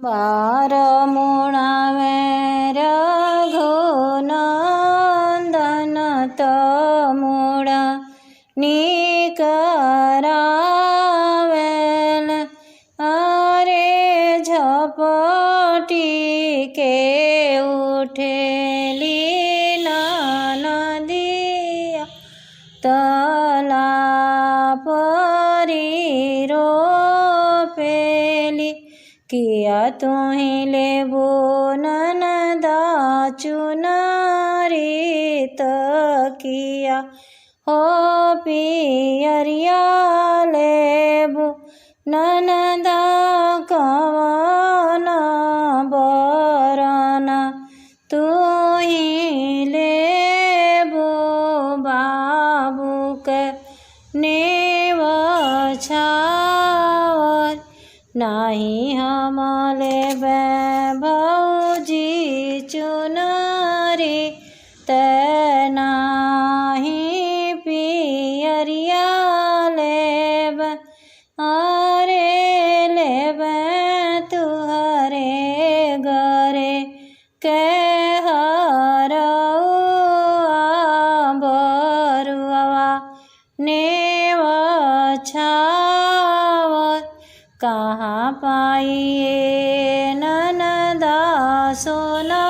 बारमुणावे रघुनंदन तमुड़ा निकरावेल अरे झपटी के उठेली नदिया तला परी रोपेली किया तुही लेबो ननदा चुनरी तकिया हो पियरिया लेबो ननदा कवन बरना तुही लेबो बाबू के नेवछावर नाही हम लेबे भौजी चुनरी नाही पियरिया लेबे अरे लेबे तुहरे घरे के हरउआ बरुआ नेवछावर कहाँ पाइए ननदा सोना